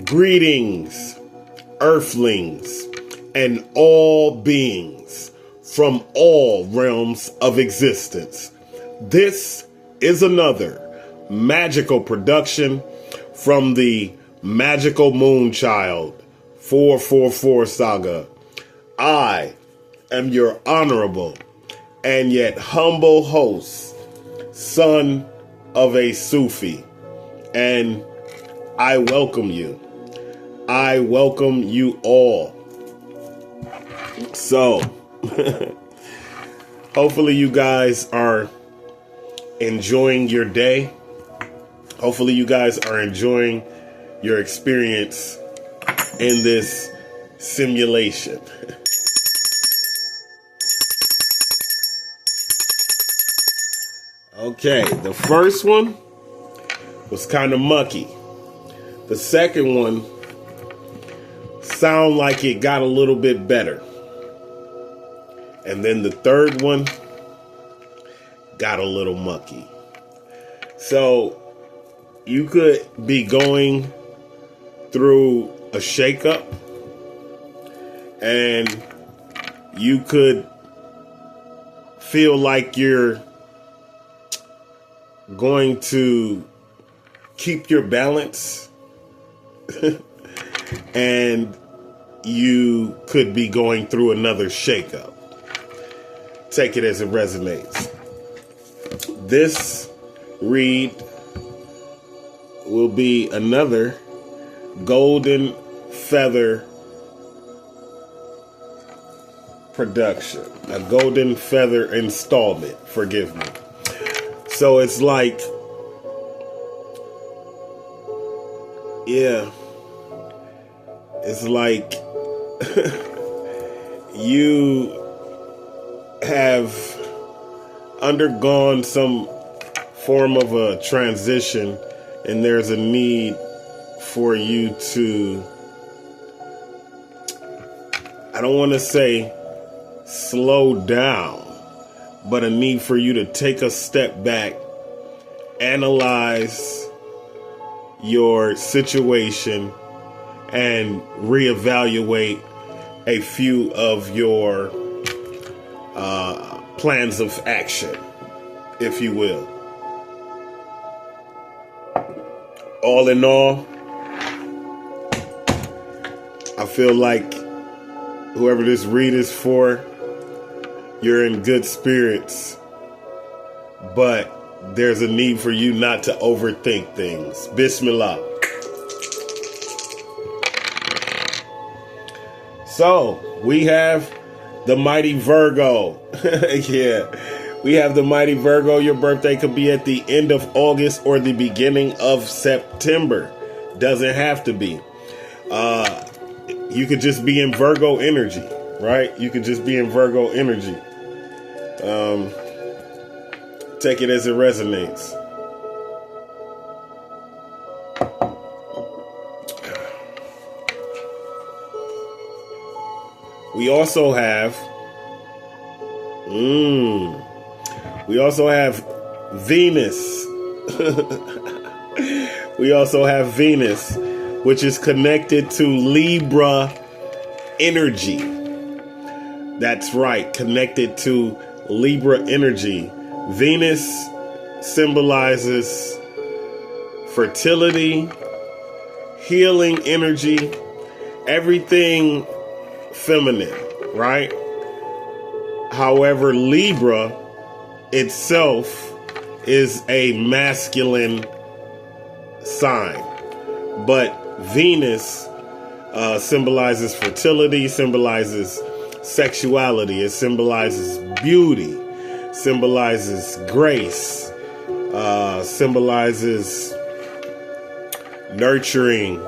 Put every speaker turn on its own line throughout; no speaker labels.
Greetings, earthlings, and all beings from all realms of existence. This is another magical production from the Magical Moonchild 444 Saga. I am your honorable and yet humble host, son of a Sufi, and I welcome you. I welcome you all. So, hopefully you guys are enjoying your day. Hopefully you guys are enjoying your experience in this simulation. Okay, the first one was kind of mucky. The second one sound like it got a little bit better. And then the third one got a little mucky. So you could be going through a shakeup, and you could feel like you're going to keep your balance, and you could be going through another shakeup. Take it as it resonates. This read will be another Golden Feather production, a Golden Feather installment, forgive me. So it's like, yeah, it's like you have undergone some form of a transition, and there's a need for you to, I don't want to say slow down, but a need for you to take a step back, analyze your situation, and reevaluate a few of your plans of action, if you will. All in all, I feel like whoever this read is for, you're in good spirits, but there's a need for you not to overthink things. Bismillah. So, we have the mighty Virgo. Yeah, we have the mighty Virgo. Your birthday could be at the end of August or the beginning of September. Doesn't have to be. You could just be in Virgo energy, right? You could just be in Virgo energy. Take it as it resonates. We also have Venus. We also have Venus, which is connected to Libra energy. That's right, connected to Libra energy. Venus symbolizes fertility, healing energy, everything feminine, right? However, Libra itself is a masculine sign, but Venus symbolizes fertility, symbolizes sexuality, it symbolizes beauty, symbolizes grace, symbolizes nurturing,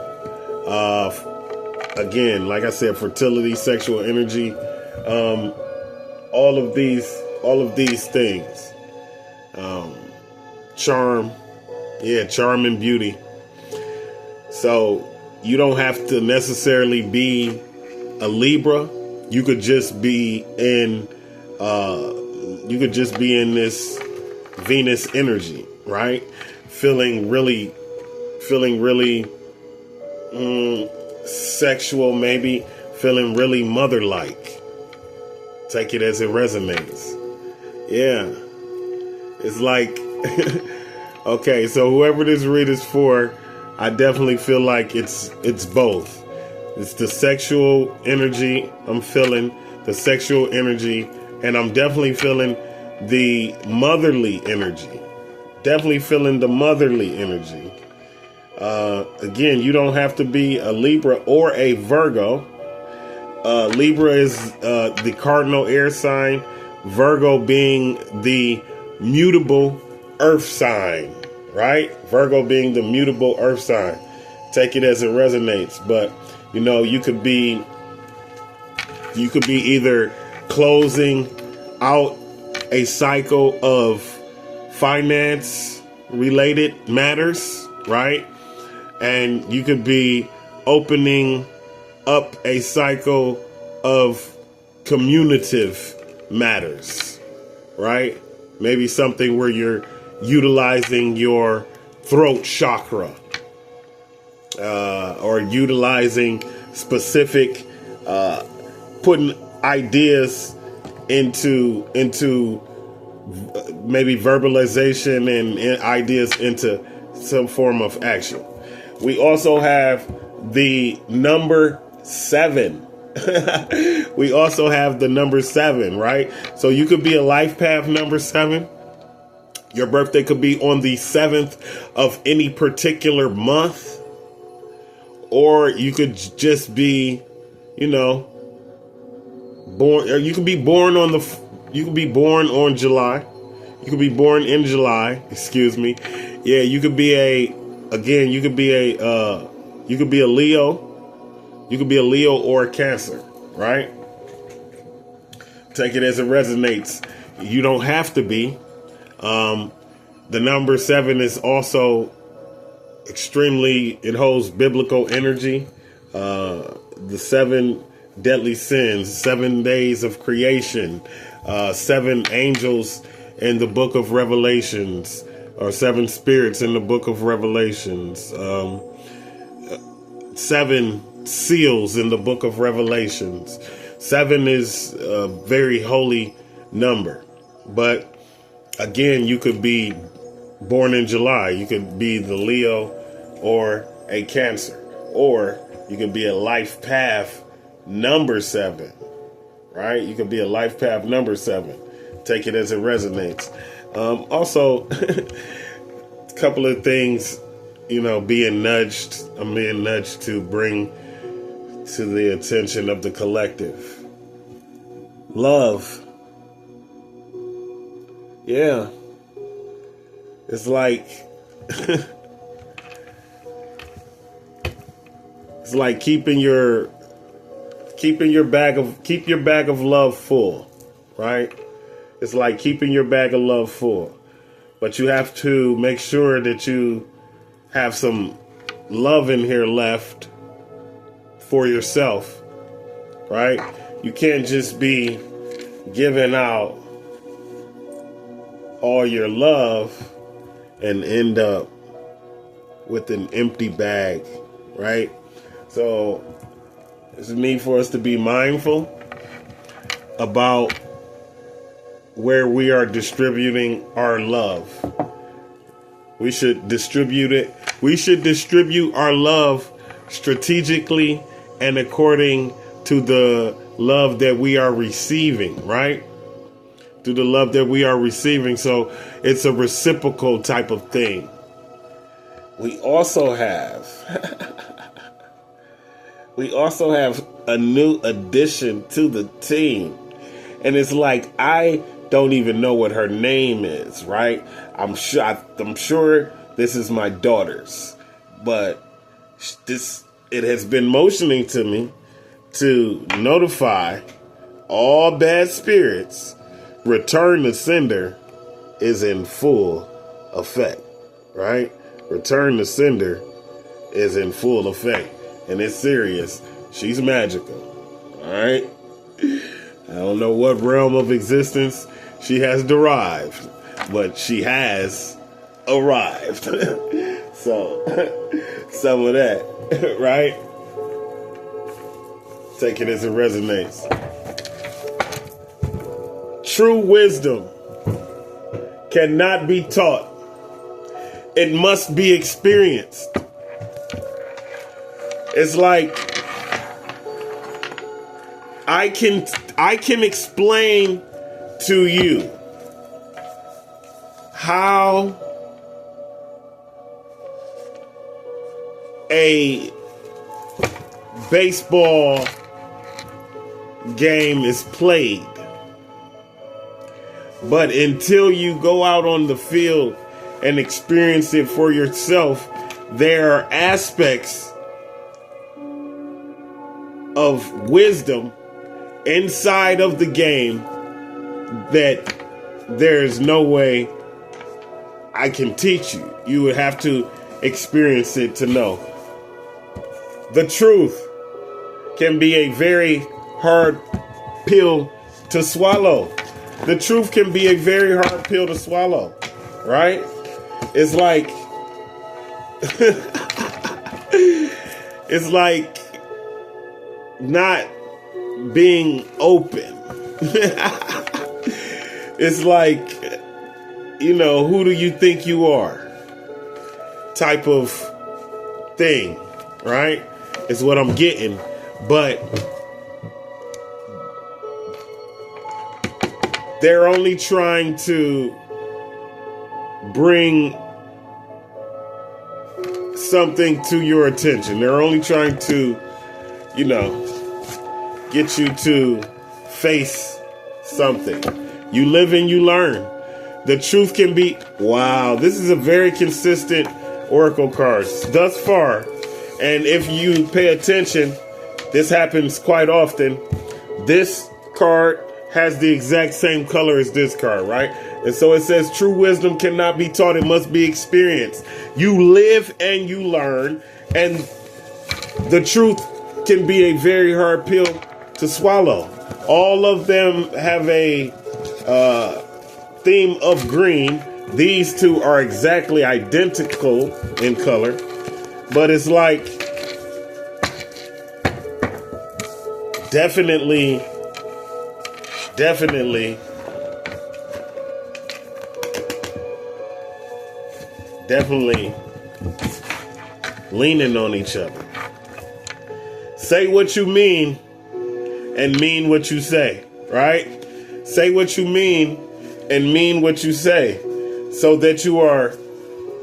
again, like I said, fertility, sexual energy, all of these things, charm, charm and beauty. So you don't have to necessarily be a Libra. You could just be in this Venus energy, right? Feeling really Sexual, maybe feeling really mother-like. Take it as it resonates. Yeah. It's like, okay, so whoever this read is for, I definitely feel like it's both. It's the sexual energy I'm feeling, the sexual energy, and I'm definitely feeling the motherly energy. Definitely feeling the motherly energy. Again, you don't have to be a Libra or a Virgo. Libra is the cardinal air sign, Virgo being the mutable earth sign, right? Virgo being the mutable earth sign. Take it as it resonates. But, you could be either closing out a cycle of finance related matters, right? And you could be opening up a cycle of communicative matters, right? Maybe something where you're utilizing your throat chakra, or utilizing specific, putting ideas into maybe verbalization and ideas into some form of action. We also have the number 7. We also have the number 7, right? So you could be a life path number 7. Your birthday could be on the 7th of any particular month. Or you could just be, born, or you could be born on July. You could be born in July, excuse me. Yeah, you could be a Leo. You could be a Leo or a Cancer, right? Take it as it resonates. You don't have to be. The number 7 is also it holds biblical energy. The 7 deadly sins, 7 days of creation, 7 angels in the book of Revelations, or 7 spirits in the book of Revelations, 7 seals in the book of Revelations. 7 is a very holy number. But again, you could be born in July. You could be the Leo or a Cancer. Or you could be a life path number 7, right? You could be a life path number 7. Take it as it resonates. Also, a couple of things, I'm being nudged to bring to the attention of the collective. Love. Yeah. It's like it's like keep your bag of love full, right? It's like keeping your bag of love full. But you have to make sure that you have some love in here left for yourself, right? You can't just be giving out all your love and end up with an empty bag, right? So there's a need for us to be mindful about where we are distributing our love. We should distribute it. We should distribute our love strategically and according to the love that we are receiving, right? To the love that we are receiving. So it's a reciprocal type of thing. We also have a new addition to the team. And it's like, I don't even know what her name is, right? I'm sure this is my daughter's, but it has been motioning to me to notify all bad spirits. Return to sender is in full effect, right? Return to sender is in full effect, and it's serious. She's magical, all right? I don't know what realm of existence she has derived, but she has arrived. So some of that, right? Take it as it resonates. True wisdom cannot be taught. It must be experienced. It's like I can explain to you how a baseball game is played. But until you go out on the field and experience it for yourself, there are aspects of wisdom inside of the game that there's no way I can teach you. You would have to experience it to know. The truth can be a very hard pill to swallow. The truth can be a very hard pill to swallow, right? It's like, it's like not being open. It's like, who do you think you are? Type of thing, right? Is what I'm getting. But they're only trying to bring something to your attention. They're only trying to, get you to face something. You live and you learn. The truth can be, wow, this is a very consistent Oracle card thus far. And if you pay attention, this happens quite often. This card has the exact same color as this card, right? And so it says true wisdom cannot be taught, it must be experienced. You live and you learn, and the truth can be a very hard pill to swallow. All of them have a theme of green. These two are exactly identical in color, but it's like definitely leaning on each other. Say what you mean and mean what you say, right? Say what you mean and mean what you say so that you are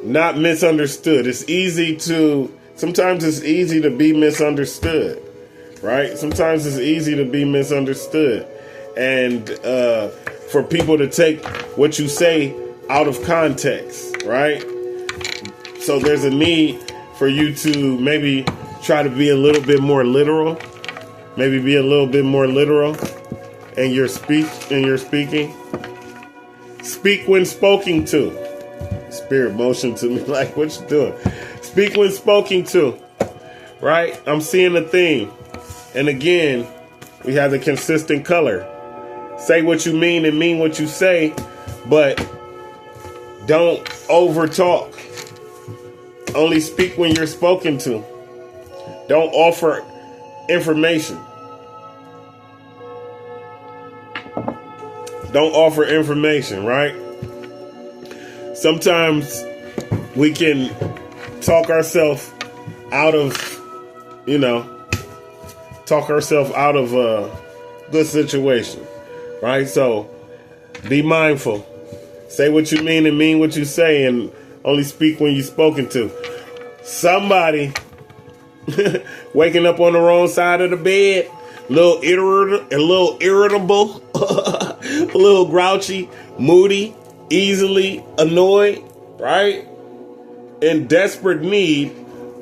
not misunderstood. Sometimes it's easy to be misunderstood, right? Sometimes it's easy to be misunderstood. And for people to take what you say out of context, right? So there's a need for you to maybe try to be a little bit more literal. Maybe be a little bit more literal in your speaking. Speak when spoken to. Spirit motion to me like, what you doing? Speak when spoken to. Right? I'm seeing a theme. And again, we have the consistent color. Say what you mean and mean what you say, but don't over talk. Only speak when you're spoken to. Don't offer information. Don't offer information, right? Sometimes we can talk ourselves out of, a good situation, right? So be mindful. Say what you mean and mean what you say, and only speak when you're spoken to. Somebody waking up on the wrong side of the bed, a little irritable, a little grouchy, moody, easily annoyed, right? In desperate need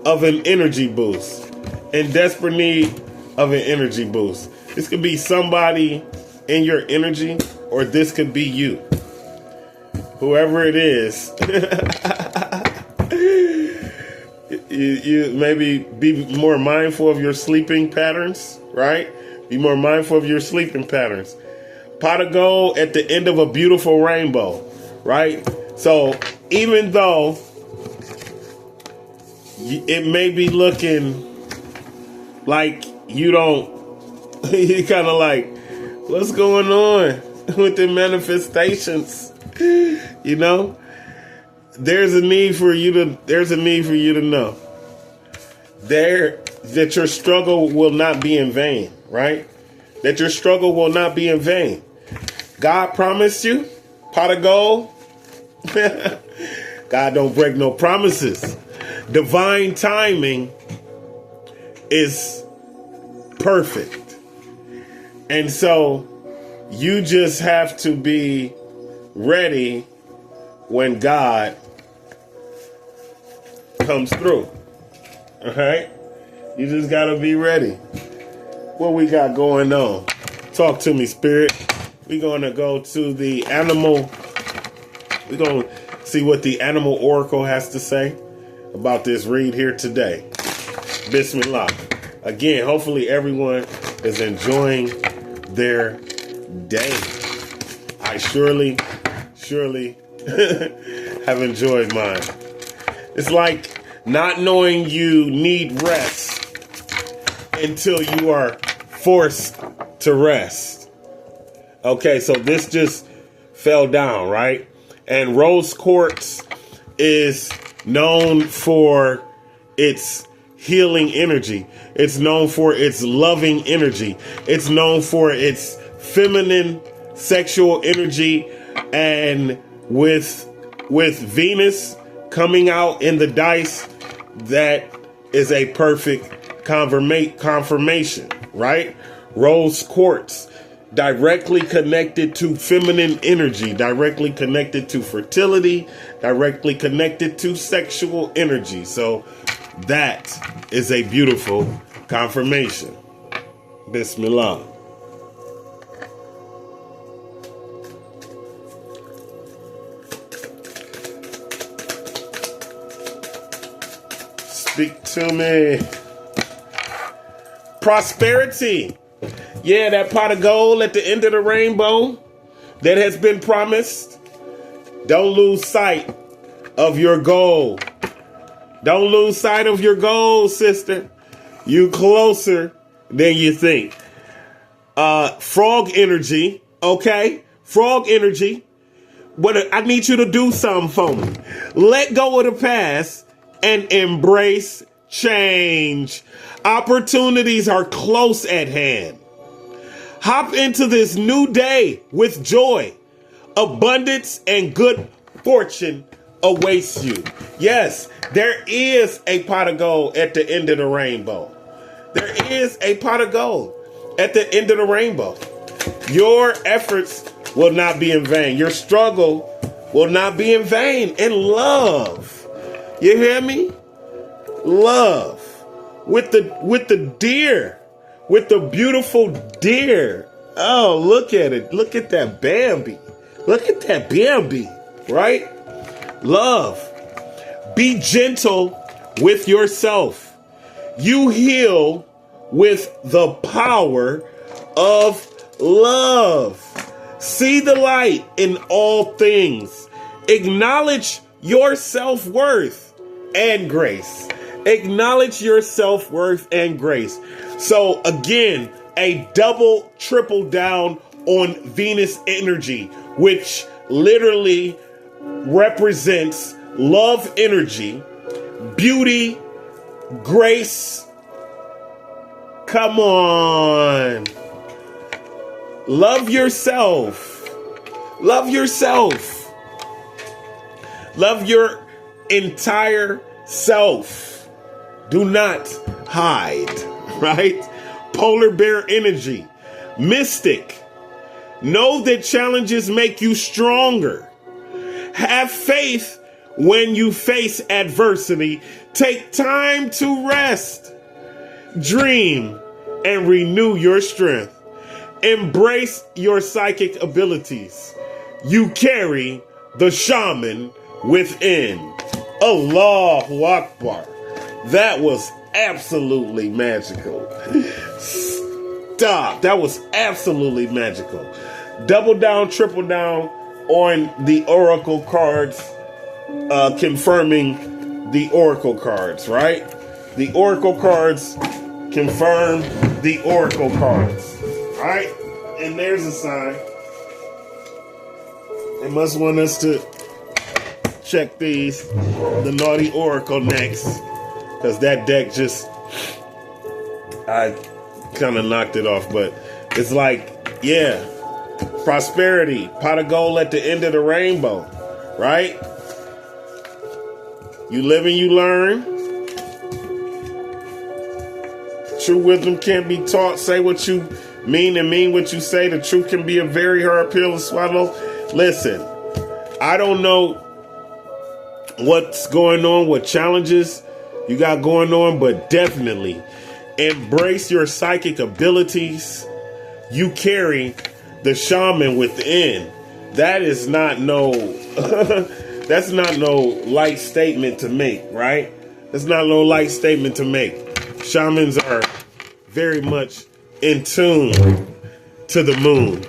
of an energy boost. This could be somebody in your energy, or this could be you. Whoever it is, you maybe be more mindful of your sleeping patterns, right? Be more mindful of your sleeping patterns. Pot of gold at the end of a beautiful rainbow, right? So even though it may be looking like you don't, you kind of like, what's going on with the manifestations? You know, there's a need for you to know that your struggle will not be in vain, right? That your struggle will not be in vain. God promised you pot of gold. God don't break no promises. Divine timing is perfect. And so you just have to be ready when God comes through. All right? You just got to be ready. What we got going on? Talk to me, Spirit. We're going to go to the animal. We're going to see what the animal oracle has to say about this read here today. Bismillah. Again, hopefully everyone is enjoying their day. I surely have enjoyed mine. It's like not knowing you need rest until you are forced to rest. Okay, so this just fell down, right? And rose quartz is known for its healing energy. It's known for its loving energy. It's known for its feminine sexual energy. And with Venus coming out in the dice, that is a perfect confirmation, right? Rose quartz, directly connected to feminine energy, directly connected to fertility, directly connected to sexual energy. So that is a beautiful confirmation. Bismillah. Speak to me. Prosperity. Yeah, that pot of gold at the end of the rainbow that has been promised. Don't lose sight of your goal. Don't lose sight of your goal, sister. You closer than you think. Frog energy, okay? Frog energy. But I need you to do something for me. Let go of the past and embrace change. Opportunities are close at hand. Hop into this new day with joy. Abundance and good fortune awaits you. Yes, there is a pot of gold at the end of the rainbow. There is a pot of gold at the end of the rainbow. Your efforts will not be in vain. Your struggle will not be in vain. And love, you hear me? Love with the deer. With the beautiful deer. Oh, look at it. Look at that Bambi. Look at that Bambi, right? Love. Be gentle with yourself. You heal with the power of love. See the light in all things. Acknowledge your self-worth and grace. Acknowledge your self-worth and grace. So again, a double, triple down on Venus energy, which literally represents love energy, beauty, grace. Come on. Love yourself. Love yourself. Love your entire self. Do not hide. Right? Polar bear energy. Mystic. Know that challenges make you stronger. Have faith when you face adversity. Take time to rest. Dream and renew your strength. Embrace your psychic abilities. You carry the shaman within. Allahu Akbar. That was absolutely magical. Stop. That was absolutely magical. Double down, triple down on the oracle cards confirming the oracle cards, right? The oracle cards confirm the oracle cards, right? And there's a sign. They must want us to check the naughty oracle next, because that deck just, I kind of knocked it off. But it's like, yeah, prosperity, pot of gold at the end of the rainbow, right? You live and you learn. True wisdom can't be taught. Say what you mean and mean what you say. The truth can be a very hard pill to swallow. Listen, I don't know what's going on, what challenges you got going on, but definitely embrace your psychic abilities. You carry the shaman within. That is not no that's not no light statement to make, right? That's not no light statement to make. Shamans are very much in tune to the moon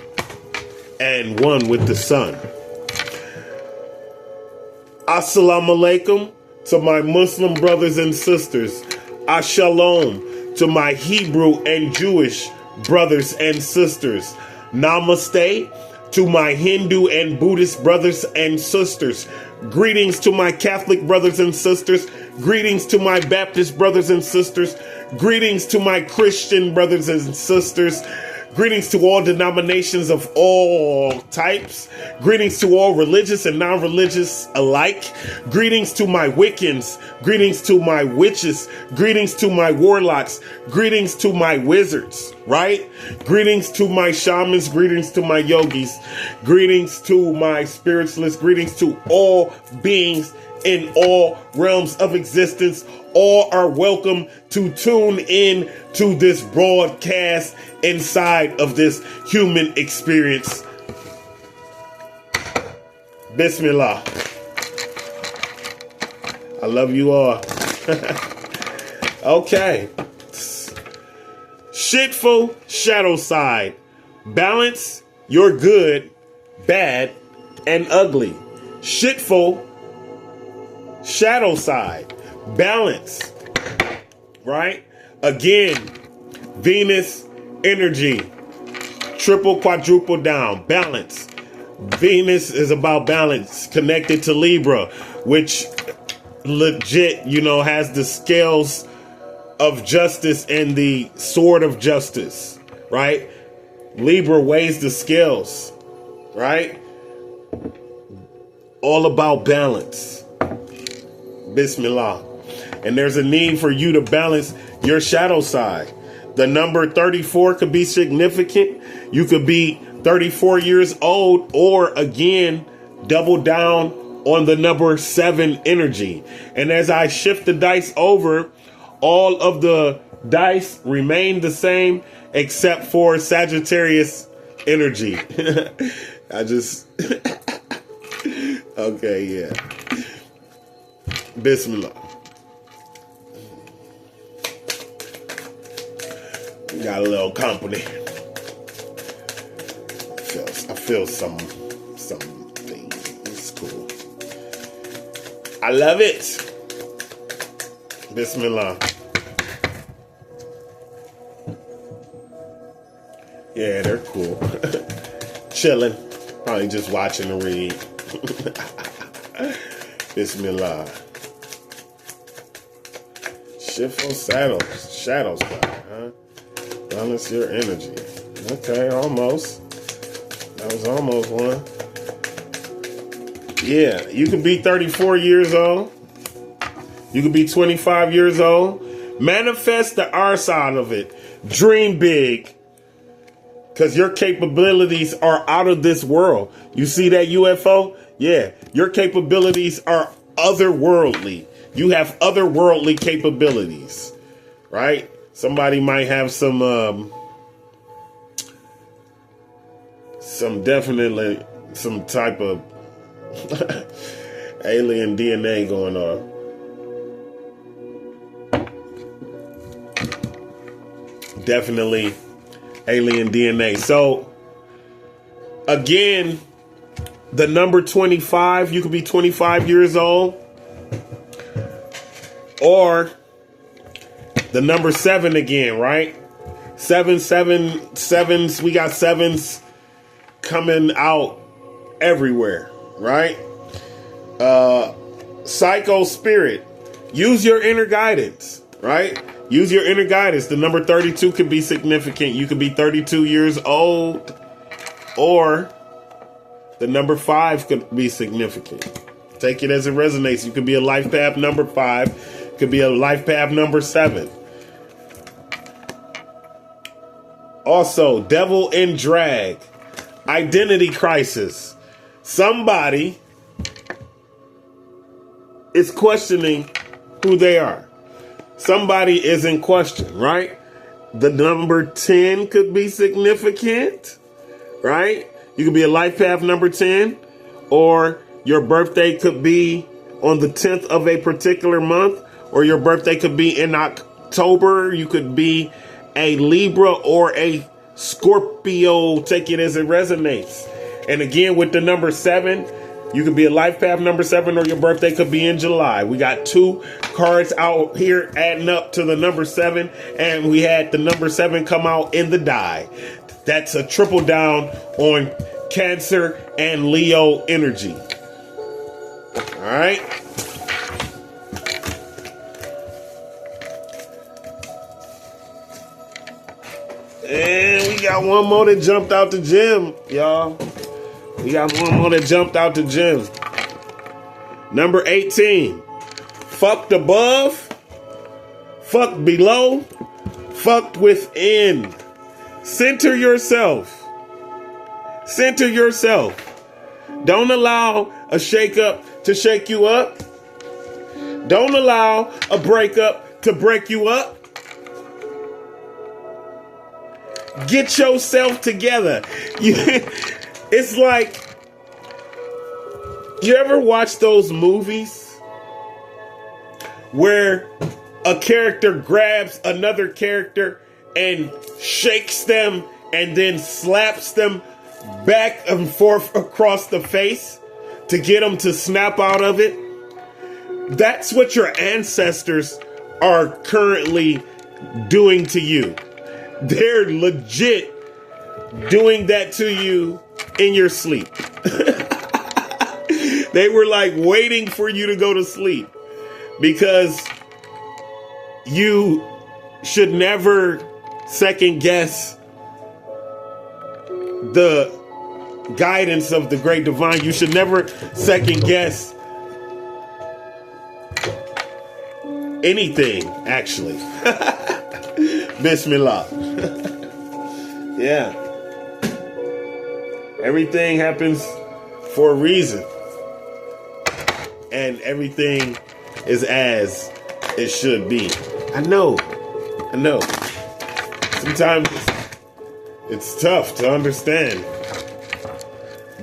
and one with the sun. Assalamu alaikum to my Muslim brothers and sisters. Ashalom to my Hebrew and Jewish brothers and sisters. Namaste to my Hindu and Buddhist brothers and sisters. Greetings to my Catholic brothers and sisters. Greetings to my Baptist brothers and sisters. Greetings to my Christian brothers and sisters. Greetings to all denominations of all types. Greetings to all religious and non-religious alike. Greetings to my Wiccans. Greetings to my witches. Greetings to my warlocks. Greetings to my wizards, right? Greetings to my shamans. Greetings to my yogis. Greetings to my spiritualists. Greetings to all beings in all realms of existence. All are welcome to tune in to this broadcast inside of this human experience. Bismillah. I love you all. Okay. Shitful shadow side. Balance your good, bad, and ugly. Shitful shadow side. Balance, right? Again, Venus energy, triple, quadruple down, balance. Venus is about balance, connected to Libra, which legit, has the scales of justice and the sword of justice, right? Libra weighs the scales, right? All about balance. Bismillah. And there's a need for you to balance your shadow side. The number 34 could be significant. You could be 34 years old, or again, double down on the number 7 energy. And as I shift the dice over, all of the dice remain the same except for Sagittarius energy. Okay, yeah. Bismillah. We got a little company. I feel something. It's cool. I love it. Bismillah. Yeah, they're cool. Chilling. Probably just watching the read. Bismillah. Shift on shadows, huh? Balance your energy. Okay, almost. That was almost one. Yeah, you could be 34 years old. You could be 25 years old. Manifest the R side of it. Dream big. Because your capabilities are out of this world. You see that UFO? Yeah, your capabilities are otherworldly. You have otherworldly capabilities, right? Somebody might have some type of alien DNA going on. Definitely alien DNA. So again, the number 25, you could be 25 years old. Or the number 7 again, right? 7, 7, sevens. We got sevens coming out everywhere, right? Psycho spirit. Use your inner guidance, right? Use your inner guidance. The number 32 could be significant. You could be 32 years old, or the number 5 could be significant. Take it as it resonates. You could be a life path number 5, could be a life path number 7. Also, devil in drag, identity crisis. Somebody is questioning who they are. Somebody is in question, right? The number 10 could be significant, right? You could be a life path number 10, or your birthday could be on the 10th of a particular month, or your birthday could be in October. You could be a Libra or a Scorpio. Take it as it resonates. And again, with the number 7, you could be a life path number 7, or your birthday could be in July. We got 2 cards out here adding up to the number 7, and we had the number 7 come out in the die. That's a triple down on Cancer and Leo energy. All right. And we got one more that jumped out the gym, y'all. We got one more that jumped out the gym. Number 18. Fucked above, fucked below, fucked within. Center yourself. Center yourself. Don't allow a shakeup to shake you up. Don't allow a breakup to break you up. Get yourself together. It's like, you ever watch those movies where a character grabs another character and shakes them and then slaps them back and forth across the face to get them to snap out of it? That's what your ancestors are currently doing to you. They're legit doing that to you in your sleep. They were like waiting for you to go to sleep, because you should never second guess the guidance of the great divine. You should never second guess anything, actually. Bismillah. Yeah. Everything happens for a reason. And everything is as it should be. I know. Sometimes it's tough to understand,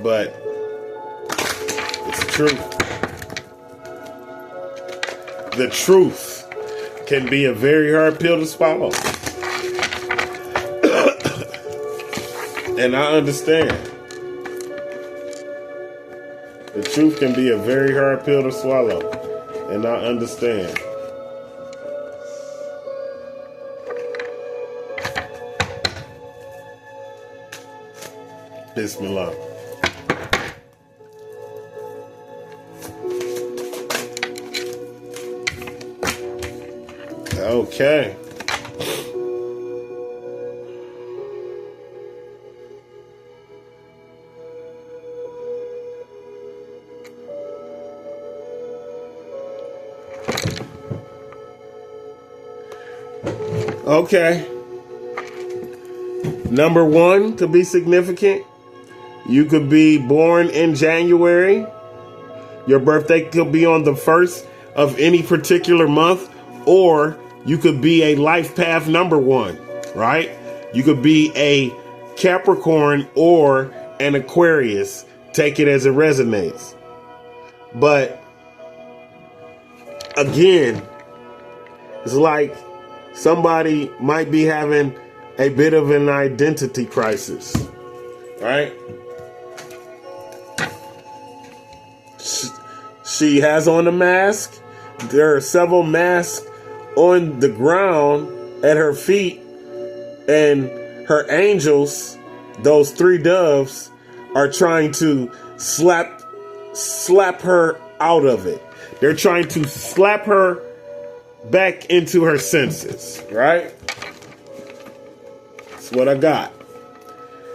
but it's true. The truth can be a very hard pill to swallow. And I understand. The truth can be a very hard pill to swallow. And I understand. Bismillah. Okay. Okay. Number 1 could be significant. You could be born in January. Your birthday could be on the 1st of any particular month, or you could be a life path number 1, right? You could be a Capricorn or an Aquarius. Take it as it resonates. But again, it's like somebody might be having a bit of an identity crisis, right? She has on a mask, There are several masks on the ground at her feet, and her angels, those three doves, are trying to slap her out of it. They're trying to slap her back into her senses, right? That's what I got.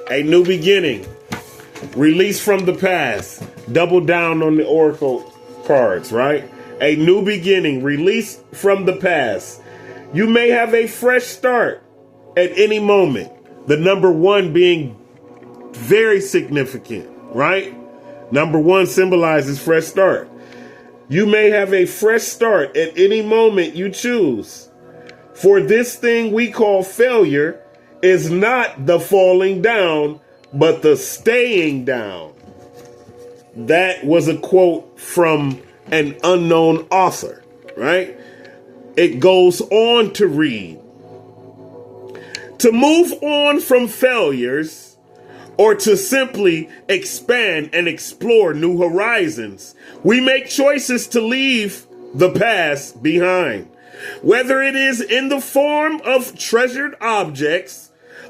A new beginning. Release from the past. Double down on the oracle cards, right? A new beginning. Release from the past. You may have a fresh start at any moment. The number one being very significant, right? Number one symbolizes fresh start. You may have a fresh start at any moment you choose. For this thing we call failure is not the falling down, but the staying down. That was a quote from an unknown author, right? It goes on to read, to move on from failures, or to simply expand and explore new horizons, we make choices to leave the past behind. Whether it is in the form of treasured objects,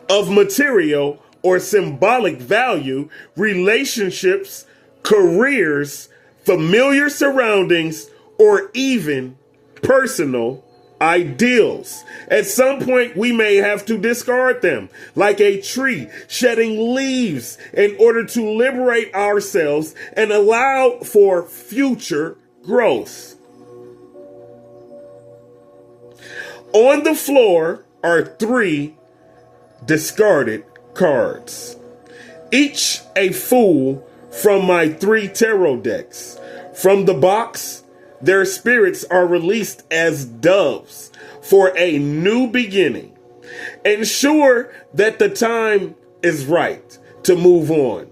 of material or symbolic value, relationships, careers, familiar surroundings, or even personal ideals. At some point, we may have to discard them, like a tree shedding leaves, in order to liberate ourselves and allow for future growth. On the floor are 3 discarded cards, each a fool from my 3 tarot decks. From the box, their spirits are released as doves for a new beginning. Ensure that the time is right to move on.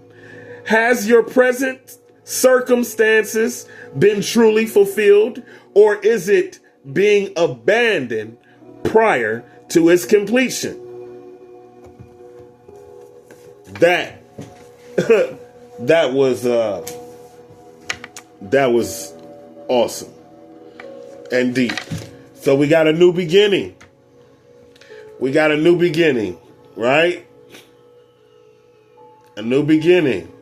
Has your present circumstances been truly fulfilled, or is it being abandoned prior to its completion? That was awesome and deep. So we got a new beginning. We got a new beginning, right? A new beginning.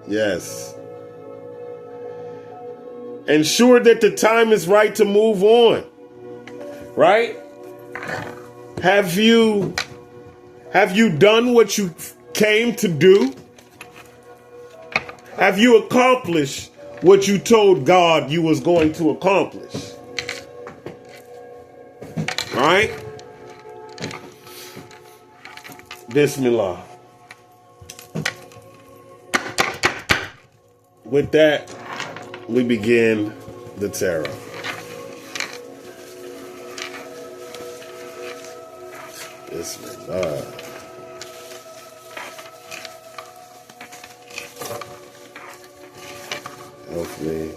Yes. Ensure that the time is right to move on, right? Have you done what you came to do? Have you accomplished what you told God you was going to accomplish? All right? Bismillah. With that, we begin the tarot. Bismillah. Hopefully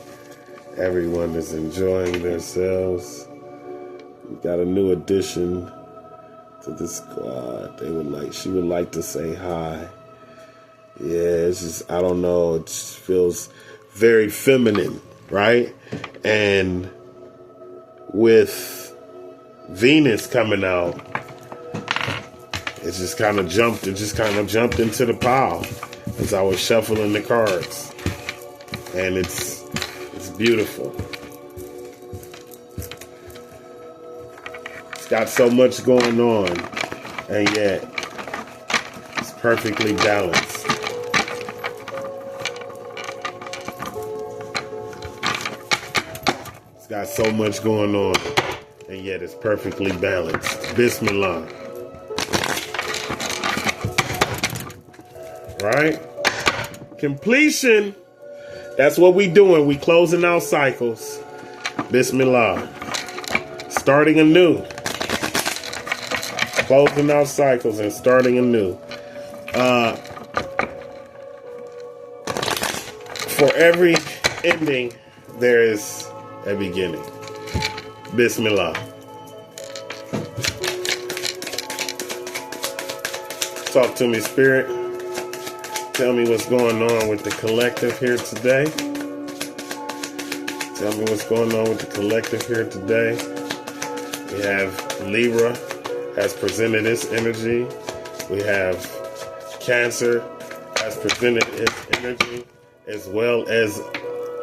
everyone is enjoying themselves. We got a new addition to the squad. She would like to say hi. Yeah, it's just, I don't know, it just feels very feminine, right? And with Venus coming out, it just kind of jumped into the pile as I was shuffling the cards. And it's beautiful. It's got so much going on, and yet it's perfectly balanced. It's got so much going on, and yet it's perfectly balanced. Bismillah. Right? Completion. That's what we doing. We closing out cycles. Bismillah. Starting anew. Closing out cycles and starting anew. For every ending, there is a beginning. Bismillah. Talk to me, Spirit. Tell me what's going on with the collective here today. Tell me what's going on with the collective here today. We have Libra has presented its energy. We have Cancer has presented its energy, as well as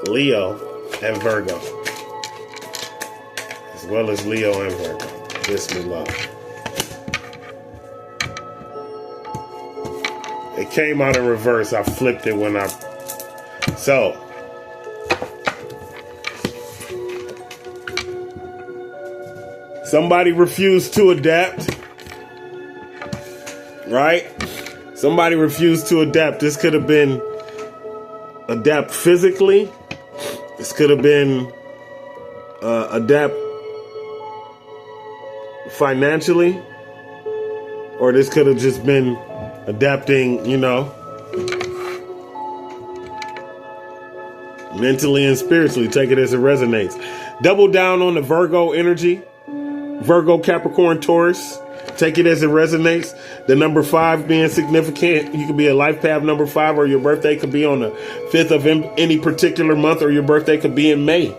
Leo and Virgo. As well as Leo and Virgo. Bismillah. It came out in reverse. I flipped it when I... So... Somebody refused to adapt. Right? Somebody refused to adapt. This could have been adapt physically. This could have been adapt financially. Or this could have just been adapting, you know, mentally and spiritually. Take it as it resonates. Double down on the Virgo energy. Virgo, Capricorn, Taurus. Take it as it resonates. The number 5 being significant. You could be a life path number 5, or your birthday could be on the 5th of any particular month, or your birthday could be in May,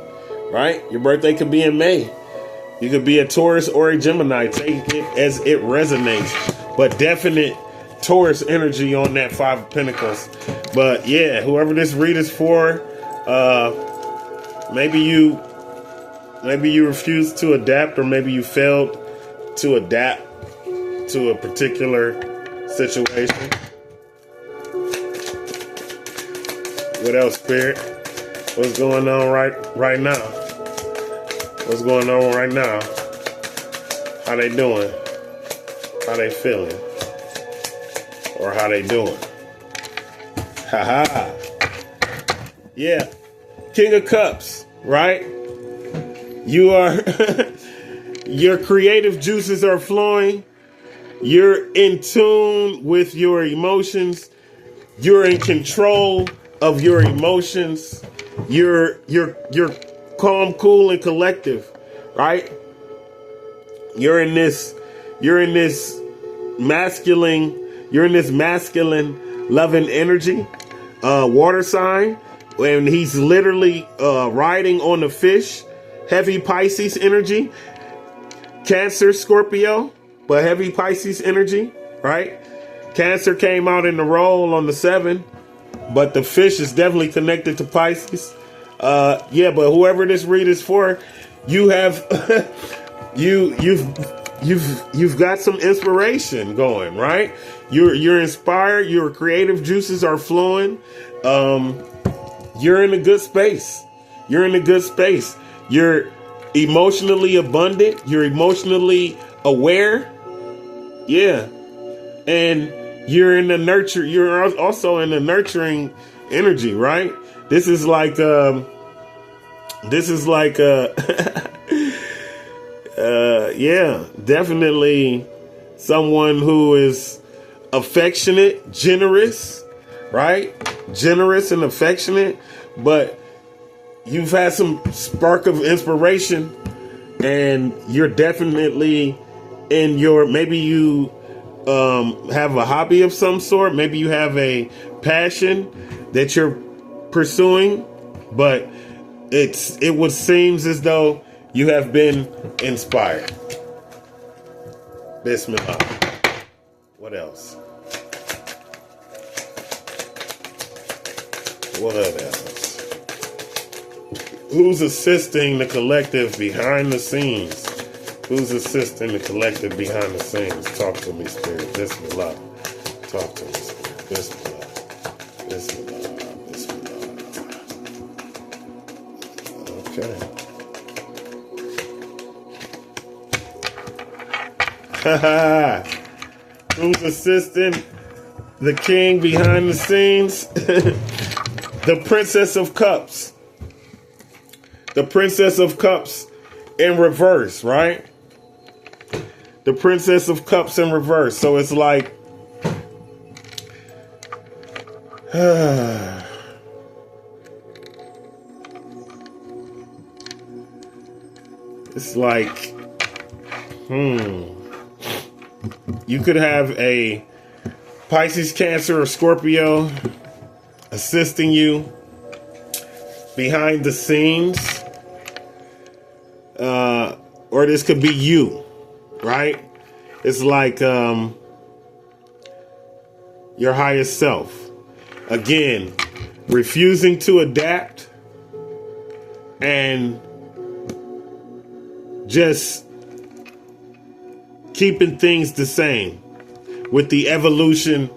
right? Your birthday could be in May. You could be a Taurus or a Gemini. Take it as it resonates. But definite Taurus energy on that 5 of Pentacles. But yeah, whoever this read is for, maybe you refused to adapt, or maybe you failed to adapt to a particular situation. What else, Spirit? What's going on right now? What's going on right now? How they doing? How they feeling? Or how they doing? Haha. Yeah. King of Cups, right? You are, your creative juices are flowing. You're in tune with your emotions. You're in control of your emotions. You're calm, cool, and collective, right? You're in this masculine loving energy, water sign, and he's literally riding on the fish. Heavy Pisces energy, Cancer, Scorpio, but heavy Pisces energy, right? Cancer came out in the roll on the 7, but the fish is definitely connected to Pisces. Yeah, but whoever this read is for, you have you've got some inspiration going, right? You're inspired. Your creative juices are flowing. You're in a good space. You're in a good space. You're emotionally abundant. You're emotionally aware. Yeah. And you're in the nurture. You're also in the nurturing energy, right? This is like yeah, definitely someone who is affectionate, generous, right? Generous and affectionate, but you've had some spark of inspiration, and you're definitely in your, maybe you have a hobby of some sort. Maybe you have a passion that you're pursuing, but it would seems as though you have been inspired. Bismillah. What else? What else? Who's assisting the collective behind the scenes? Who's assisting the collective behind the scenes? Talk to me, Spirit. Bismillah. Talk to me, Spirit. Bismillah. Bismillah. Bismillah. Okay. Haha. Who's assisting the king behind the scenes? The Princess of Cups. The Princess of Cups in reverse, right? The Princess of Cups in reverse. So it's like, it's like, you could have a Pisces, Cancer, or Scorpio assisting you behind the scenes. Or this could be you, right? It's like your highest self. Again, refusing to adapt and just keeping things the same. With the evolution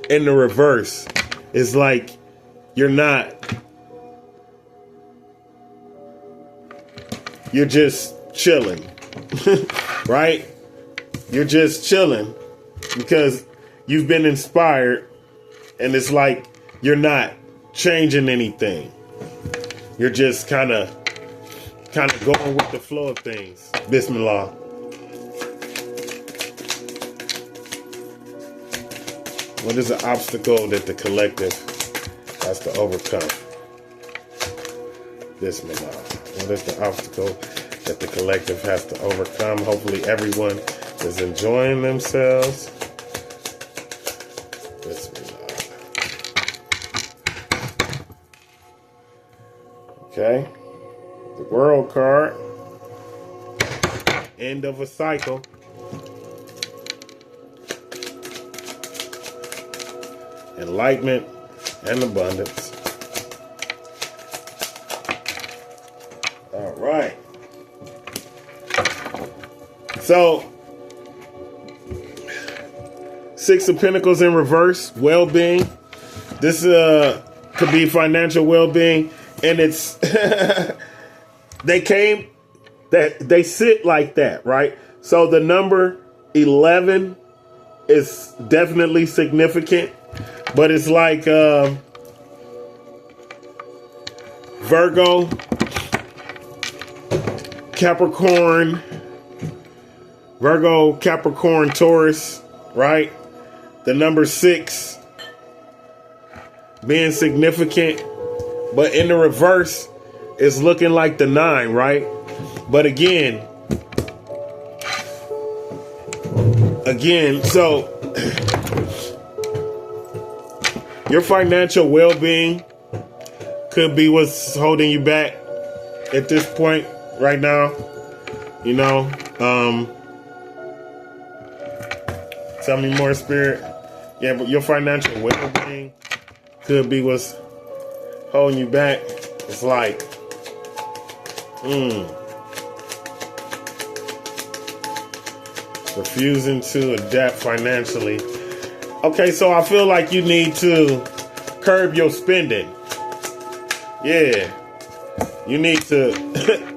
in the reverse, it's like you're just chilling, right? You're just chilling because you've been inspired, and it's like you're not changing anything. You're just kind of going with the flow of things. Bismillah. What is the obstacle that the collective has to overcome? Bismillah. What is the obstacle that the collective has to overcome? Hopefully everyone is enjoying themselves. Bismillah. Okay. The World card. End of a cycle. Enlightenment and abundance. All right. So, Six of Pentacles in reverse, well-being. This could be financial well-being, and it's they sit like that, right? So the number 11 is definitely significant. But it's like Virgo, Capricorn, Taurus, right? The number 6 being significant, but in the reverse, it's looking like the 9, right? But again, so your financial well-being could be what's holding you back at this point right now. You know, tell me more, Spirit. Yeah, but your financial well-being could be what's holding you back. It's like, refusing to adapt financially. Okay, so I feel like you need to curb your spending. Yeah. You need to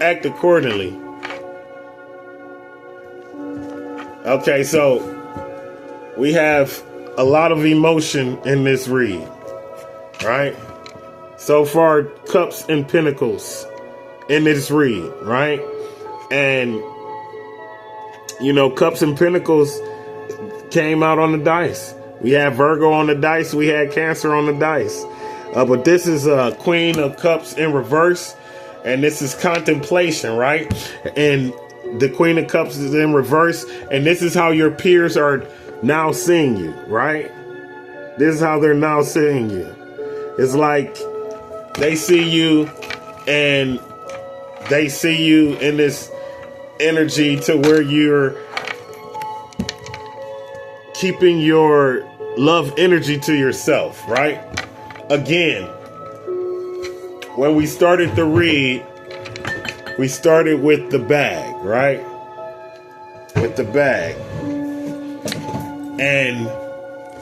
act accordingly. Okay, so we have a lot of emotion in this read, right? So far, Cups and Pentacles in this read, right? And, you know, Cups and Pentacles came out on the dice. We had Virgo on the dice. We had Cancer on the dice. But this is Queen of Cups in reverse. And this is contemplation, right? And the Queen of Cups is in reverse. And this is how your peers are now seeing you, right? This is how they're now seeing you. It's like they see you and they see you in this energy to where you're keeping your love energy to yourself, right? Again, when we started the read, we started with the bag, right? With the bag. And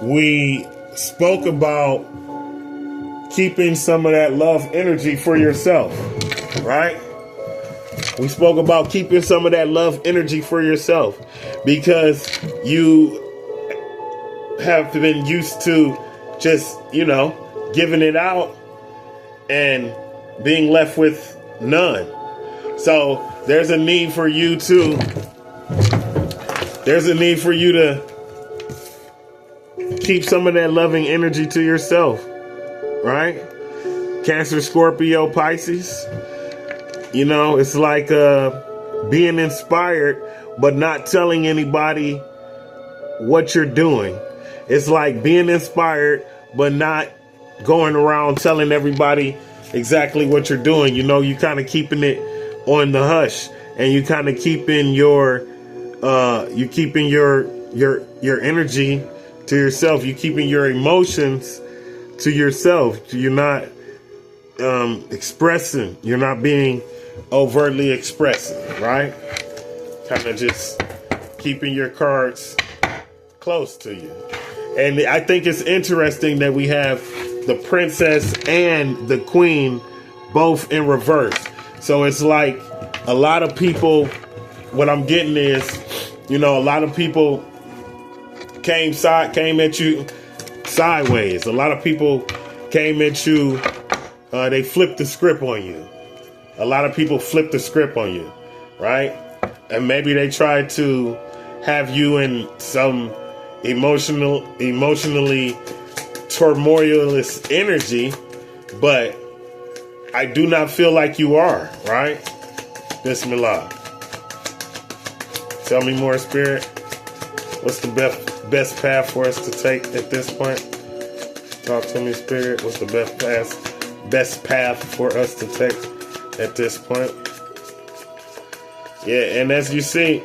we spoke about keeping some of that love energy for yourself, right? We spoke about keeping some of that love energy for yourself because you have been used to just, you know, giving it out and being left with none. So there's a need for you to keep some of that loving energy to yourself, right? Cancer, Scorpio, Pisces. You know, it's like being inspired, but not telling anybody what you're doing. It's like being inspired, but not going around telling everybody exactly what you're doing. You know, you kind of keeping it on the hush, and you kind of keeping your your energy to yourself. You keeping your emotions to yourself. You're not expressing. You're not being overtly expressing, right? Kind of just keeping your cards close to you. And I think it's interesting that we have the princess and the queen both in reverse. So it's like a lot of people, what I'm getting is, you know, a lot of people came at you sideways. A lot of people came at you, they flipped the script on you. A lot of people flipped the script on you, right? And maybe they tried to have you in some emotionally turmoilous energy, but I do not feel like you are, right? Bismillah. Tell me more, Spirit. What's the best path for us to take at this point? Talk to me, Spirit. What's the best path for us to take at this point? Yeah, and as you see,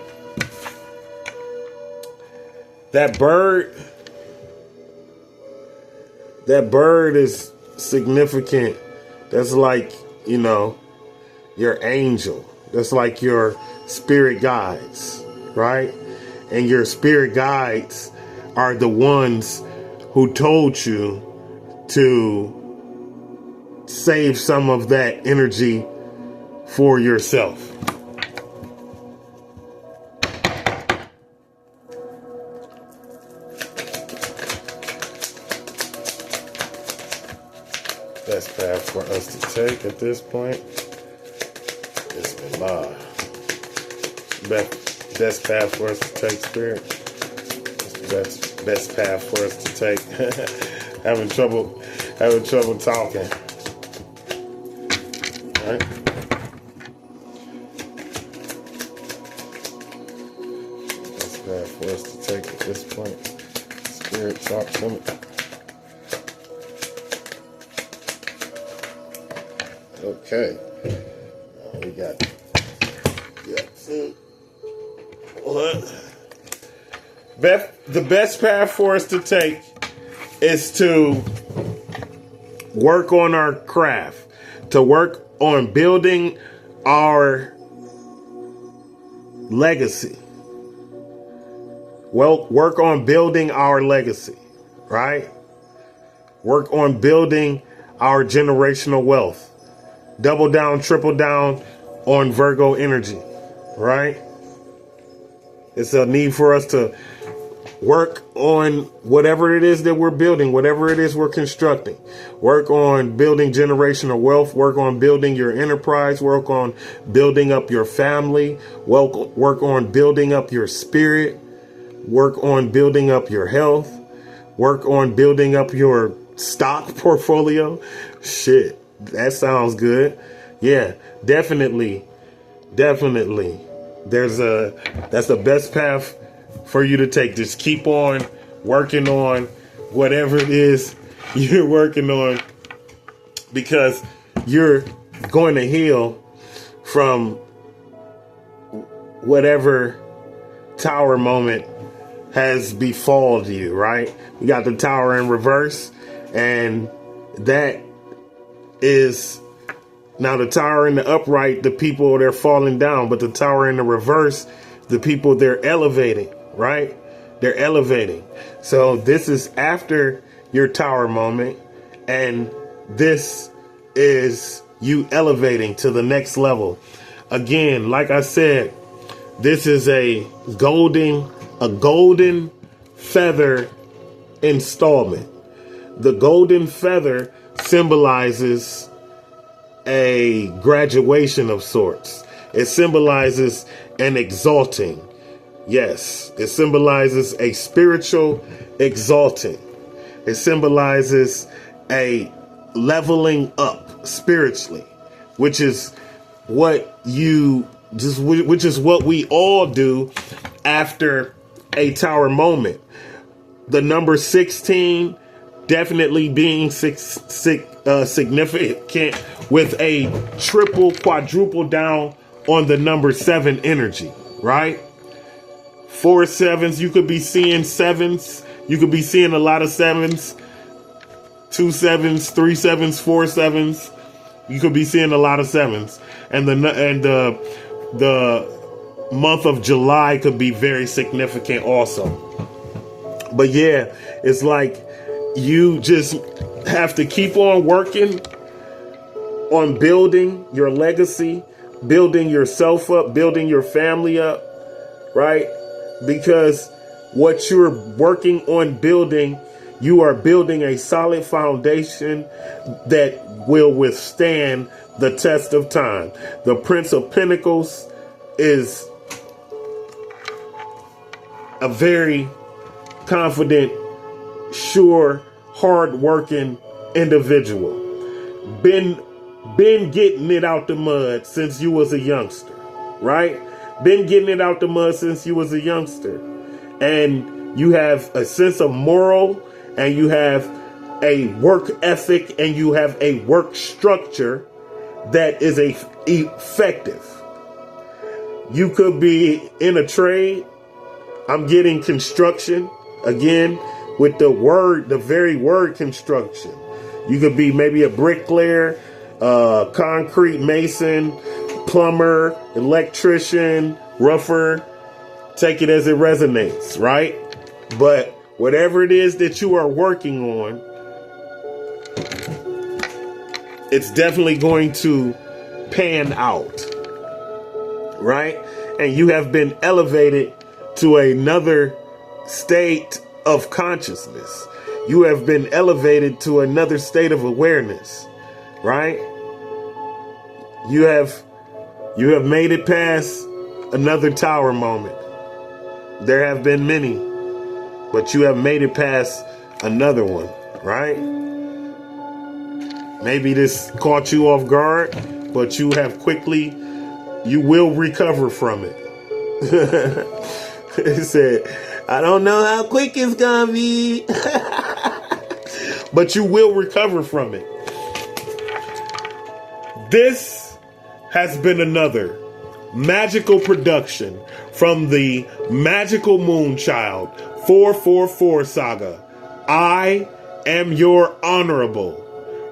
that bird is significant. That's like, you know, your angel. That's like your spirit guides, right? And your spirit guides are the ones who told you to save some of that energy for yourself. Best path for us to take at this point. Bismillah. Best path for us to take, Spirit. Best path for us to take. having trouble talking. All right. Best path for us to take at this point. Spirit, talk to me. Okay. We got what? The best path for us to take is to work on our craft, to work on building our legacy. Well, work on building our legacy, right? Work on building our generational wealth. Double down, triple down on Virgo energy, right? It's a need for us to work on whatever it is that we're building, whatever it is we're constructing. Work on building generational wealth. Work on building your enterprise. Work on building up your family. Work on building up your spirit. Work on building up your health. Work on building up your stock portfolio. Shit. That sounds good. Yeah, definitely. That's the best path for you to take. Just keep on working on whatever it is you're working on, because you're going to heal from whatever tower moment has befalled you, right? You got the tower in reverse, and that is now the tower in the upright, the people, they're falling down, but the tower in the reverse, the people, they're elevating, right? They're elevating. So this is after your tower moment, and this is you elevating to the next level. Again, like I said, this is a golden feather installment. The golden feather symbolizes a graduation of sorts. It symbolizes an exalting. Yes, it symbolizes a spiritual exalting. It symbolizes a leveling up spiritually, which is what we all do after a tower moment. The number 16 definitely being significant with a triple, quadruple down on the number 7 energy, right? 4 sevens, you could be seeing sevens. You could be seeing a lot of sevens. 2 sevens, 3 sevens, 4 sevens. You could be seeing a lot of sevens. And the month of July could be very significant also. But yeah, it's like you just have to keep on working on building your legacy, building yourself up, building your family up, right? Because what you're working on building, you are building a solid foundation that will withstand the test of time. The Prince of Pentacles is a very confident, sure, hard-working individual. Been getting it out the mud since you was a youngster, right? Been getting it out the mud since you was a youngster. And you have a sense of moral, and you have a work ethic, and you have a work structure that is effective. You could be in a trade. I'm getting construction again with the very word construction. You could be maybe a bricklayer, concrete mason, plumber, electrician, rougher. Take it as it resonates, right? But whatever it is that you are working on, it's definitely going to pan out, right? And you have been elevated to another state of consciousness. You have been elevated to another state of awareness, right? You have made it past another tower moment. There have been many, but you have made it past another one, right? Maybe this caught you off guard, but you will recover from it. It said, I don't know how quick it's gonna be, but you will recover from it. This has been another magical production from the Magical Moonchild 444 Saga. I am your honorable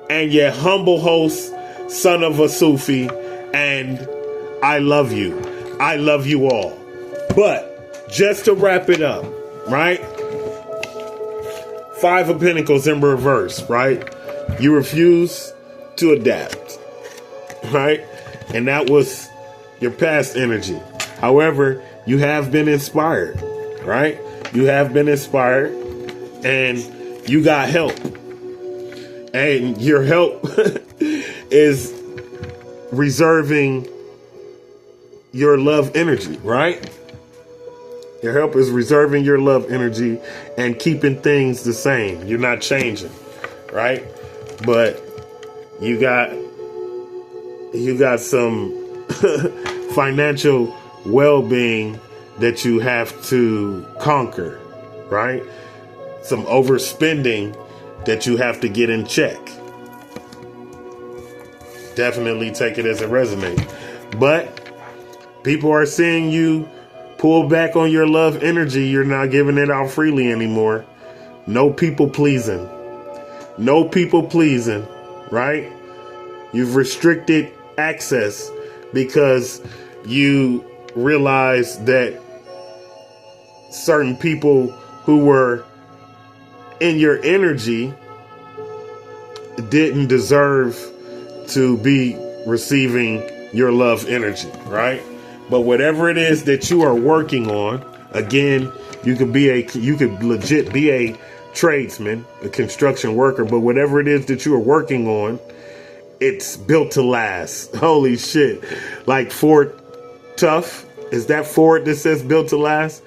and your humble host, son of a Sufi, and I love you. I love you all. But just to wrap it up, right? 5 of Pentacles in reverse, right? You refuse to adapt, right? And that was your past energy. However, you have been inspired, right? You have been inspired and you got help. And your help is reserving your love energy, right? Your help is reserving your love energy and keeping things the same. You're not changing, right? But you got some financial well-being that you have to conquer, right? Some overspending that you have to get in check. Definitely take it as it resonates. But people are seeing you pull back on your love energy. You're not giving it out freely anymore. No people pleasing. No people pleasing, right? You've restricted access because you realize that certain people who were in your energy didn't deserve to be receiving your love energy, right? But whatever it is that you are working on, again, you could legit be a tradesman, a construction worker, but whatever it is that you are working on, it's built to last. Holy shit. Like Ford Tough. Is that Ford that says built to last?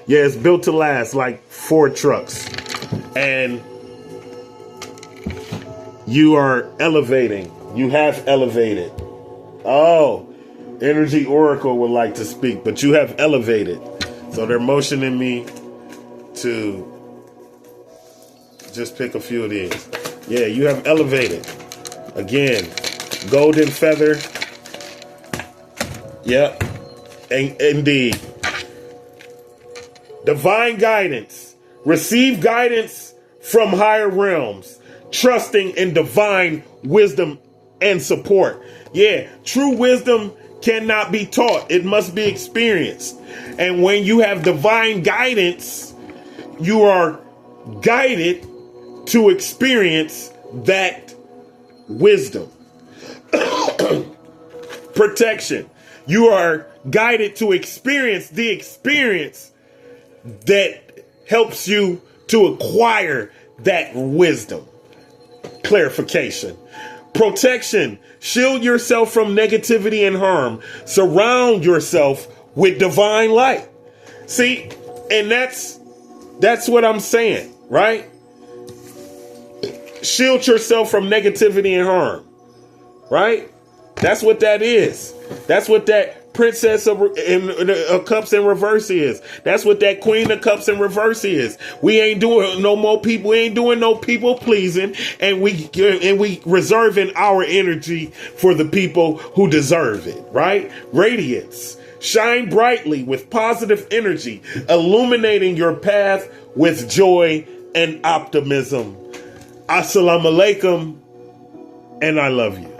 Yeah, it's built to last, like Ford trucks. And you are elevating. You have elevated. Oh, Energy Oracle would like to speak, but you have elevated. So they're motioning me to Just pick a few of these. Yeah, you have elevated. Again, golden feather. Yep. Indeed. Divine guidance. Receive guidance from higher realms. Trusting in divine wisdom and support. Yeah, true wisdom cannot be taught. It must be experienced. And when you have divine guidance, you are guided to experience that wisdom. Protection. You are guided to experience the experience that helps you to acquire that wisdom. Clarification. Protection. Shield yourself from negativity and harm. Surround yourself with divine light. See, and that's what I'm saying, right? Shield yourself from negativity and harm, right? That's what that is. That's what that Princess of Cups in reverse is. That's what that Queen of Cups in reverse is. We ain't doing no more people. We ain't doing no people pleasing, and we reserving our energy for the people who deserve it. Right? Radiance. Shine brightly with positive energy, illuminating your path with joy and optimism. Assalamu alaikum, and I love you.